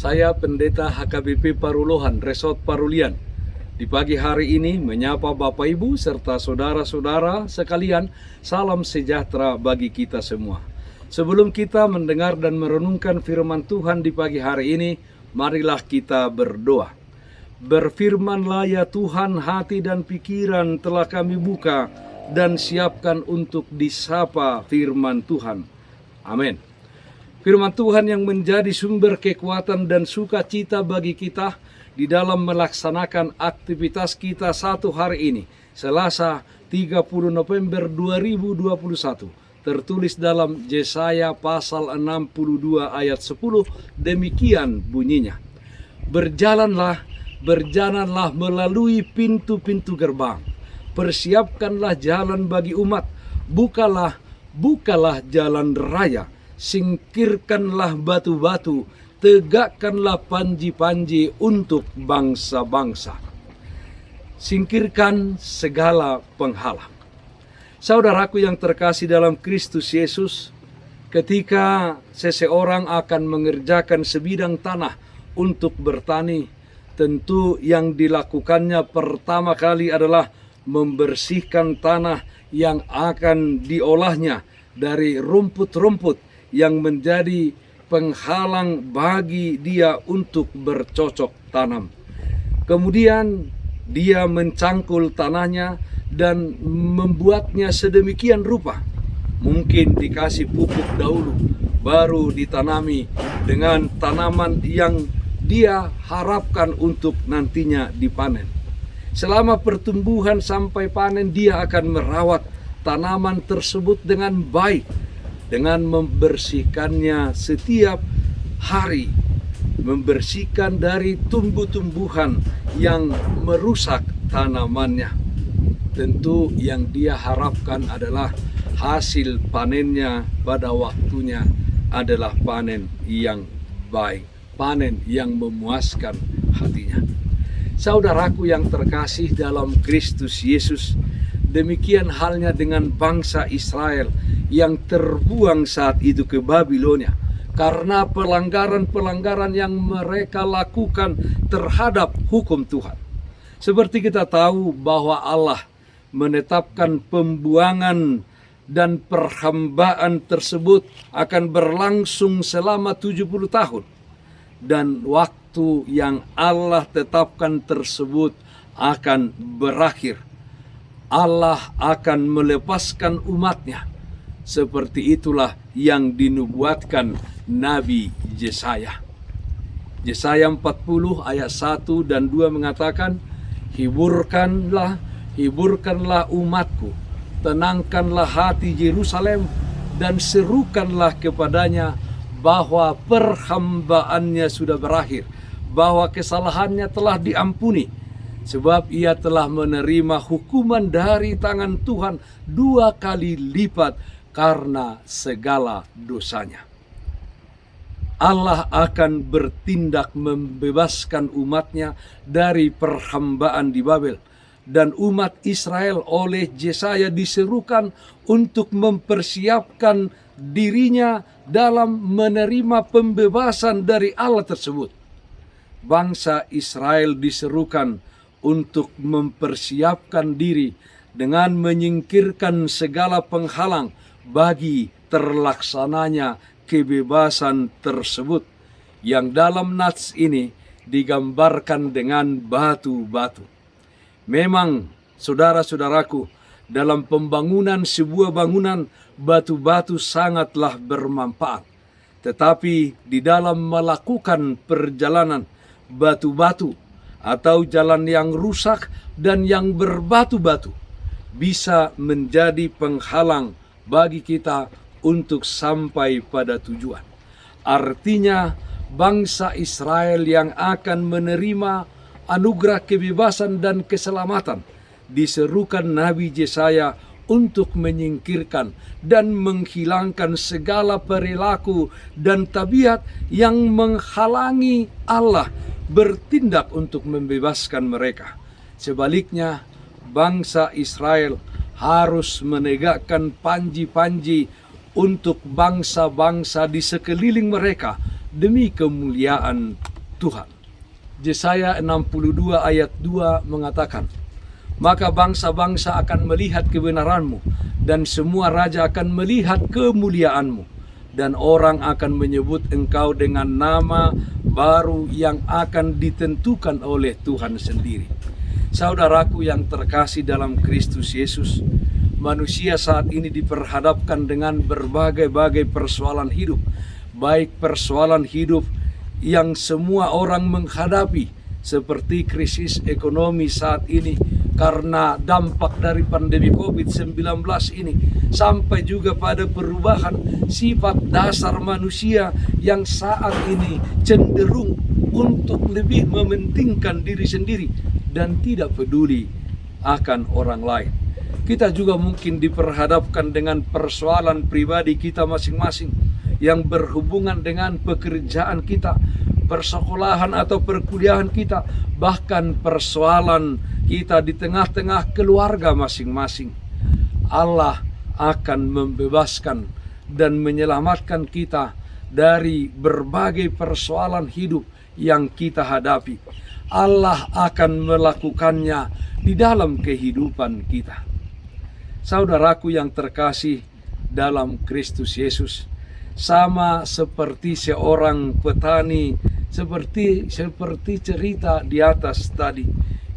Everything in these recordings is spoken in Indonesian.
Saya Pendeta HKBP Parulohan, Resort Parulian. Di pagi hari ini menyapa Bapak Ibu serta saudara-saudara sekalian, salam sejahtera bagi kita semua. Sebelum kita mendengar dan merenungkan firman Tuhan di pagi hari ini, marilah kita berdoa. Berfirmanlah ya Tuhan, hati dan pikiran telah kami buka dan siapkan untuk disapa firman Tuhan. Amin. Firman Tuhan yang menjadi sumber kekuatan dan sukacita bagi kita di dalam melaksanakan aktivitas kita satu hari ini, Selasa 30 November 2021, tertulis dalam Yesaya pasal 62 ayat 10, demikian bunyinya. Berjalanlah melalui pintu-pintu gerbang, persiapkanlah jalan bagi umat, bukalah jalan raya, singkirkanlah batu-batu, tegakkanlah panji-panji untuk bangsa-bangsa. Singkirkan segala penghalang. Saudaraku yang terkasih dalam Kristus Yesus, ketika seseorang akan mengerjakan sebidang tanah untuk bertani, tentu yang dilakukannya pertama kali adalah membersihkan tanah yang akan diolahnya dari rumput-rumput yang menjadi penghalang bagi dia untuk bercocok tanam. Kemudian dia mencangkul tanahnya dan membuatnya sedemikian rupa. Mungkin dikasih pupuk dahulu, baru ditanami dengan tanaman yang dia harapkan untuk nantinya dipanen. Selama pertumbuhan sampai panen, dia akan merawat tanaman tersebut dengan baik, dengan membersihkannya setiap hari, membersihkan dari tumbuh-tumbuhan yang merusak tanamannya. Tentu yang dia harapkan adalah hasil panennya pada waktunya adalah panen yang baik, panen yang memuaskan hatinya. Saudaraku yang terkasih dalam Kristus Yesus, demikian halnya dengan bangsa Israel yang terbuang saat itu ke Babilonia karena pelanggaran-pelanggaran yang mereka lakukan terhadap hukum Tuhan. Seperti kita tahu bahwa Allah menetapkan pembuangan dan perhambaan tersebut akan berlangsung selama 70 tahun. Dan waktu yang Allah tetapkan tersebut akan berakhir. Allah akan melepaskan umatnya. Seperti itulah yang dinubuatkan Nabi Yesaya. Yesaya 40 ayat 1 dan 2 mengatakan, Hiburkanlah umatku, tenangkanlah hati Yerusalem, dan serukanlah kepadanya bahwa perhambaannya sudah berakhir, bahwa kesalahannya telah diampuni, sebab ia telah menerima hukuman dari tangan Tuhan 2 kali lipat karena segala dosanya. Allah akan bertindak membebaskan umatnya dari perhambaan di Babel. Dan umat Israel oleh Yesaya diserukan untuk mempersiapkan dirinya dalam menerima pembebasan dari Allah tersebut. Bangsa Israel diserukan untuk mempersiapkan diri dengan menyingkirkan segala penghalang bagi terlaksananya kebebasan tersebut, yang dalam nats ini digambarkan dengan batu-batu. Memang, saudara-saudaraku, dalam pembangunan sebuah bangunan, batu-batu sangatlah bermanfaat. Tetapi di dalam melakukan perjalanan, batu-batu atau jalan yang rusak dan yang berbatu-batu bisa menjadi penghalang bagi kita untuk sampai pada tujuan. Artinya, bangsa Israel yang akan menerima anugerah kebebasan dan keselamatan diserukan Nabi Yesaya untuk menyingkirkan dan menghilangkan segala perilaku dan tabiat yang menghalangi Allah bertindak untuk membebaskan mereka. Sebaliknya, bangsa Israel harus menegakkan panji-panji untuk bangsa-bangsa di sekeliling mereka demi kemuliaan Tuhan. Yesaya 62 ayat 2 mengatakan, maka bangsa-bangsa akan melihat kebenaranmu, dan semua raja akan melihat kemuliaanmu, dan orang akan menyebut engkau dengan nama baru yang akan ditentukan oleh Tuhan sendiri. Saudaraku yang terkasih dalam Kristus Yesus, manusia saat ini diperhadapkan dengan berbagai-bagai persoalan hidup, baik persoalan hidup yang semua orang menghadapi, seperti krisis ekonomi saat ini karena dampak dari pandemi COVID-19 ini, sampai juga pada perubahan sifat dasar manusia yang saat ini cenderung untuk lebih mementingkan diri sendiri dan tidak peduli akan orang lain. Kita juga mungkin diperhadapkan dengan persoalan pribadi kita masing-masing yang berhubungan dengan pekerjaan kita, persekolahan atau perkuliahan kita, bahkan persoalan kita di tengah-tengah keluarga masing-masing. Allah akan membebaskan dan menyelamatkan kita dari berbagai persoalan hidup yang kita hadapi. Allah akan melakukannya di dalam kehidupan kita. Saudaraku yang terkasih dalam Kristus Yesus, sama seperti seorang petani, seperti cerita di atas tadi,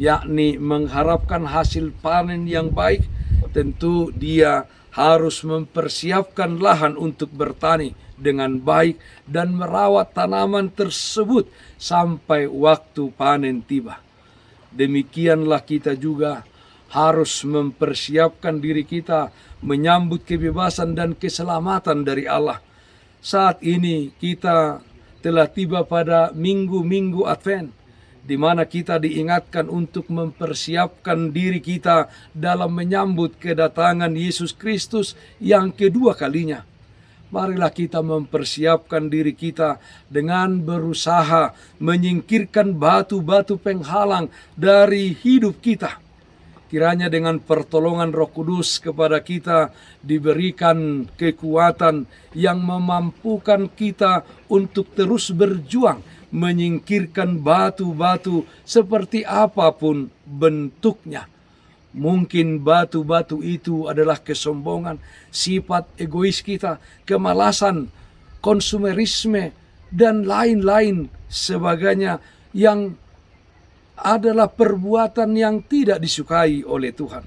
yakni mengharapkan hasil panen yang baik, tentu dia harus mempersiapkan lahan untuk bertani dengan baik dan merawat tanaman tersebut sampai waktu panen tiba. Demikianlah kita juga harus mempersiapkan diri kita menyambut kebebasan dan keselamatan dari Allah. Saat ini kita telah tiba pada minggu-minggu Advent, di mana kita diingatkan untuk mempersiapkan diri kita dalam menyambut kedatangan Yesus Kristus yang kedua kalinya. Marilah kita mempersiapkan diri kita dengan berusaha menyingkirkan batu-batu penghalang dari hidup kita. Kiranya dengan pertolongan Roh Kudus kepada kita diberikan kekuatan yang memampukan kita untuk terus berjuang menyingkirkan batu-batu seperti apapun bentuknya. Mungkin batu-batu itu adalah kesombongan, sifat egois kita, kemalasan, konsumerisme, dan lain-lain sebagainya yang adalah perbuatan yang tidak disukai oleh Tuhan.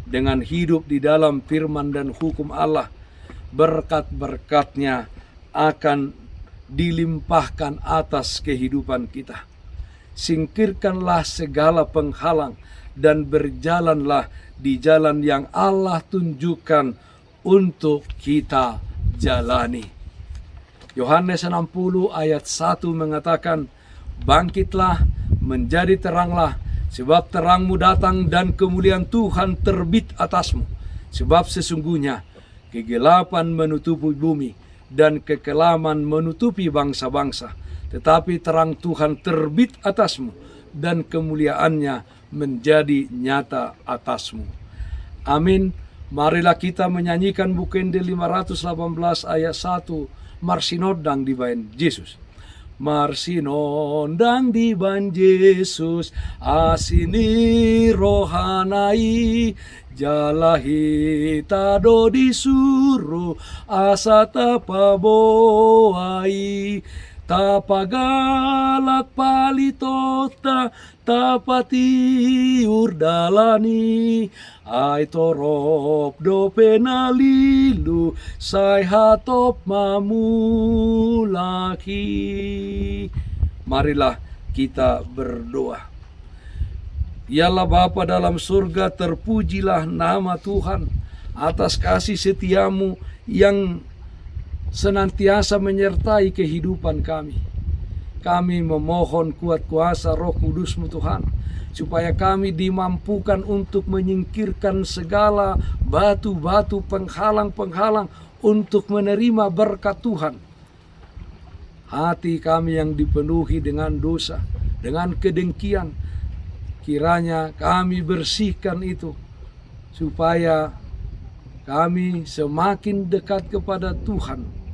Dengan hidup di dalam firman dan hukum Allah, berkat-berkatnya akan dilimpahkan atas kehidupan kita. Singkirkanlah segala penghalang dan berjalanlah di jalan yang Allah tunjukkan untuk kita jalani. Yohanes 60 ayat 1 mengatakan, bangkitlah, menjadi teranglah, sebab terangmu datang dan kemuliaan Tuhan terbit atasmu. Sebab sesungguhnya kegelapan menutupi bumi dan kekelaman menutupi bangsa-bangsa. Tetapi terang Tuhan terbit atasmu dan kemuliaannya menjadi nyata atasmu. Amin. Marilah kita menyanyikan Bukende 518 ayat 1, Marsinodang dibain Yesus. Marsinondang di ban Yesus, asini rohanai, jalahi tado disuruh, asa tapaboai, tapagalak palitota, tapati urdalani, ai torop do penalilu, sai hatop mamulaki. Marilah kita berdoa. Dialah Bapa dalam surga, terpujilah nama Tuhan atas kasih setiamu yang senantiasa menyertai kehidupan kami. Kami memohon kuat kuasa Roh Kudus-Mu Tuhan, supaya kami dimampukan untuk menyingkirkan segala batu-batu penghalang-penghalang untuk menerima berkat Tuhan. Hati kami yang dipenuhi dengan dosa, dengan kedengkian, kiranya kami bersihkan itu, supaya kami semakin dekat kepada Tuhan.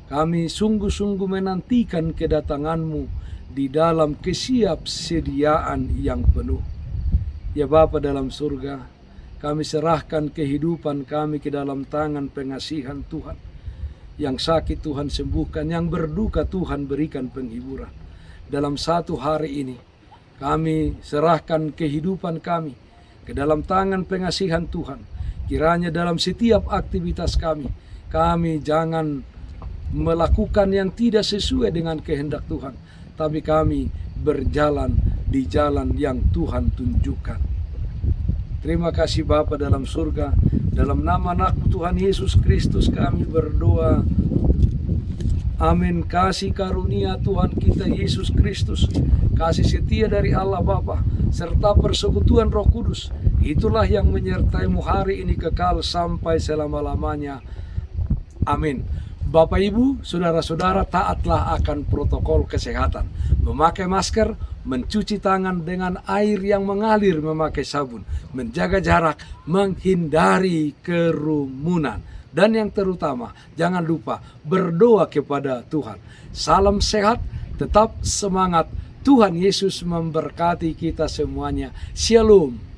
Kami sungguh-sungguh menantikan kedatangan-Mu di dalam kesiapsediaan yang penuh. Ya Bapa dalam surga, kami serahkan kehidupan kami ke dalam tangan pengasihan Tuhan. Yang sakit Tuhan sembuhkan, yang berduka Tuhan berikan penghiburan. Dalam satu hari ini, kami serahkan kehidupan kami ke dalam tangan pengasihan Tuhan. Kiranya dalam setiap aktivitas kami jangan melakukan yang tidak sesuai dengan kehendak Tuhan, tapi kami berjalan di jalan yang Tuhan tunjukkan. Terima kasih Bapa dalam surga, dalam nama anak-Mu Tuhan Yesus Kristus kami berdoa. Amin. Kasih karunia Tuhan kita Yesus Kristus, kasih setia dari Allah Bapa, serta persekutuan Roh Kudus, itulah yang menyertai-Mu hari ini kekal sampai selama-lamanya. Amin. Bapak Ibu, saudara-saudara, taatlah akan protokol kesehatan. Memakai masker, mencuci tangan dengan air yang mengalir, memakai sabun, menjaga jarak, menghindari kerumunan. Dan yang terutama, jangan lupa berdoa kepada Tuhan. Salam sehat, tetap semangat. Tuhan Yesus memberkati kita semuanya. Shalom.